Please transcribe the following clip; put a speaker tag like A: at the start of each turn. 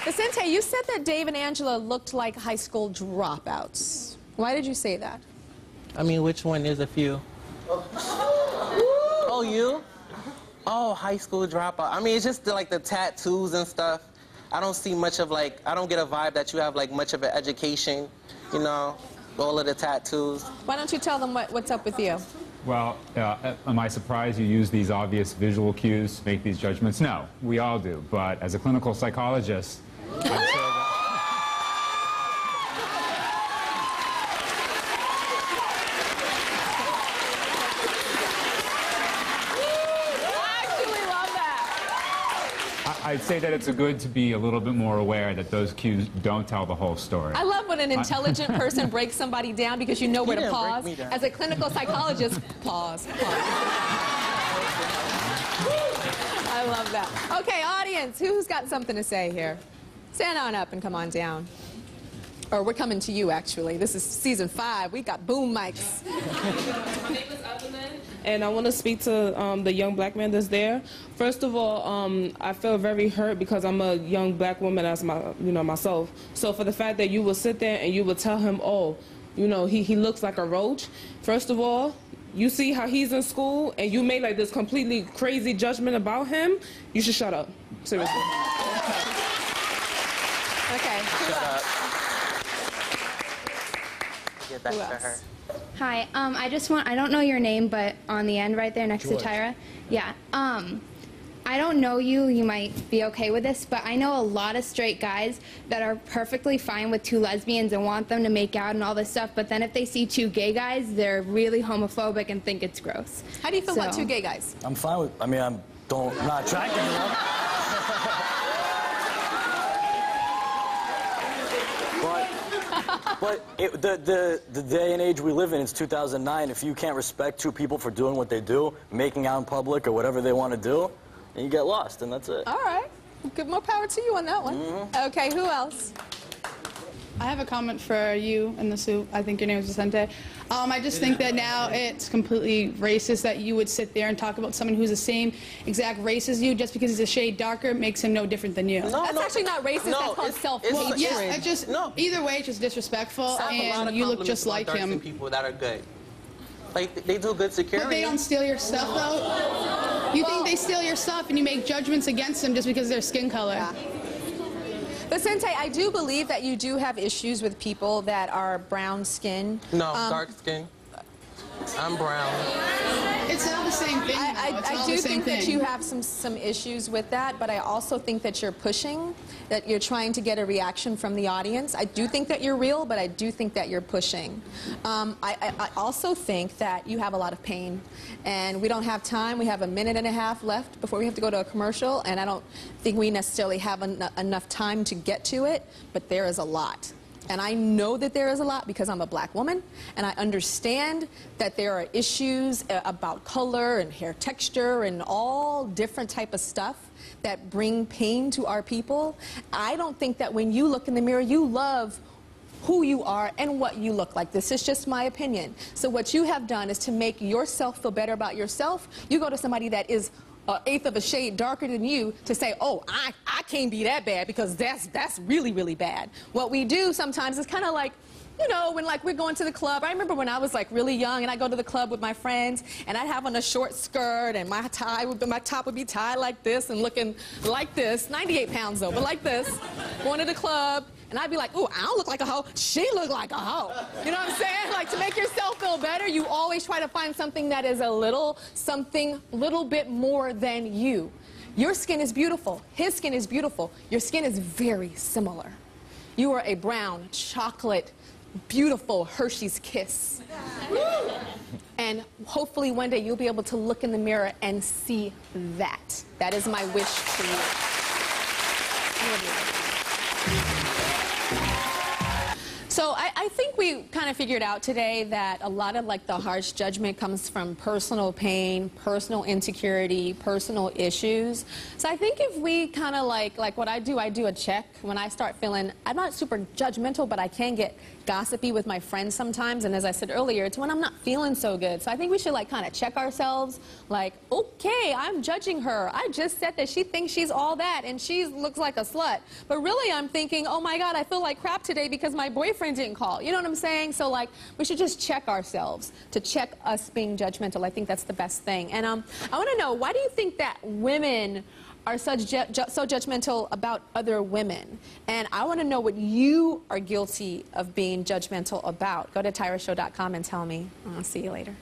A: Vicente, you said that Dave and Angela looked like high school dropouts. Why did you say that?
B: I mean, which one? There's a few. Oh, you? Oh, high school dropout. I mean, it's just like the tattoos and stuff. I don't see much of like, I don't get a vibe that you have like much of an education, you know, all of the tattoos.
A: Why don't you tell them what's up with you?
C: Well, am I surprised you use these obvious visual cues to make these judgments? No, we all do. But as a clinical psychologist, I'd say that... I'd say that it's good to be a little bit more aware that those cues don't tell the whole story.
A: I love when an intelligent person breaks somebody down because you know where to pause. As a clinical psychologist, pause. I love that. Okay, audience, who's got something to say here? Stand on up and come on down. Or we're coming to you, actually. This is season 5. We got boom mics.
D: My name is Evelyn, and I want to speak to the young black man that's there. First of all, I feel very hurt because I'm a young black woman as myself. So for the fact that you will sit there and you will tell him, oh, you know, he looks like a roach. First of all, you see how he's in school and you made like this completely crazy judgment about him, you should shut up. Seriously.
A: Okay.
B: Shut up. Get back to her.
E: Hi, I don't know your name, but on the end right there next to Tyra. Yeah, I don't know you, you might be okay with this, but I know a lot of straight guys that are perfectly fine with 2 lesbians and want them to make out and all this stuff, but then if they see 2 gay guys, they're really homophobic and think it's gross.
A: How do you feel about 2 gay guys?
F: I'm fine with, I mean, I'm not attracted to them. But the day and age we live in, it's 2009. If you can't respect 2 people for doing what they do, making out in public or whatever they want to do, then you get lost, and that's it.
A: All right. Good, more power to you on that one. Okay, who else?
G: I have a comment for you in the suit. I think your name is Vicente. I just think that now it's completely racist that you would sit there and talk about someone who's the same exact race as you just because he's a shade darker makes him no different than you.
A: That's actually not racist. That's called self-hatred.
G: Well, yeah, either way, it's just disrespectful, and you look just like him.
B: People that are good. Like, they do good security.
G: But they don't steal your stuff, though? You think they steal your stuff and you make judgments against them just because of their skin color?
A: Yeah. Vicente, I do believe that you do have issues with people that are brown skin.
B: No, dark skin. I'm brown.
G: It's not the same thing.
A: I do think that you have some issues with that, but I also think that you're pushing, that you're trying to get a reaction from the audience. I do think that you're real, but I do think that you're pushing. I also think that you have a lot of pain, and we don't have time. We have a minute and a half left before we have to go to a commercial, and I don't think we necessarily have enough time to get to it, but there is a lot. And I know that there is a lot because I'm a black woman, and I understand that there are issues about color and hair texture and all different type of stuff that bring pain to our people. I don't think that when you look in the mirror, you love who you are and what you look like. This is just my opinion. So what you have done is to make yourself feel better about yourself. You go to somebody that is an eighth of a shade darker than you to say, oh, I can't be that bad because that's really, really bad. What we do sometimes is kind of like, you know, when like we're going to the club. I remember when I was like really young and I go to the club with my friends and I'd have on a short skirt and my top would be tied like this and looking like this, 98 pounds though, but like this, going to the club. And I'd be like, ooh, I don't look like a hoe. She look like a hoe. You know what I'm saying? Like, to make yourself feel better, you always try to find something that is something little bit more than you. Your skin is beautiful. His skin is beautiful. Your skin is very similar. You are a brown, chocolate, beautiful Hershey's Kiss. And hopefully one day you'll be able to look in the mirror and see that. That is my wish for you. So I I think we kind of figured out today that a lot of like the harsh judgment comes from personal pain, personal insecurity, personal issues. So I think if we kind of like what I do a check when I start feeling, I'm not super judgmental, but I can get gossipy with my friends sometimes, and as I said earlier, it's when I'm not feeling so good. So I think we should like kind of check ourselves, like, okay, I'm judging her. I just said that she thinks she's all that and she looks like a slut. But really I'm thinking, oh my God, I feel like crap today because my boyfriend didn't call. You know what I'm saying? So like we should just check ourselves to check us being judgmental. I think that's the best thing. And I want to know, why do you think that women are so judgmental about other women? And I want to know what you are guilty of being judgmental about. Go to tyrashow.com and tell me. I'll see you later.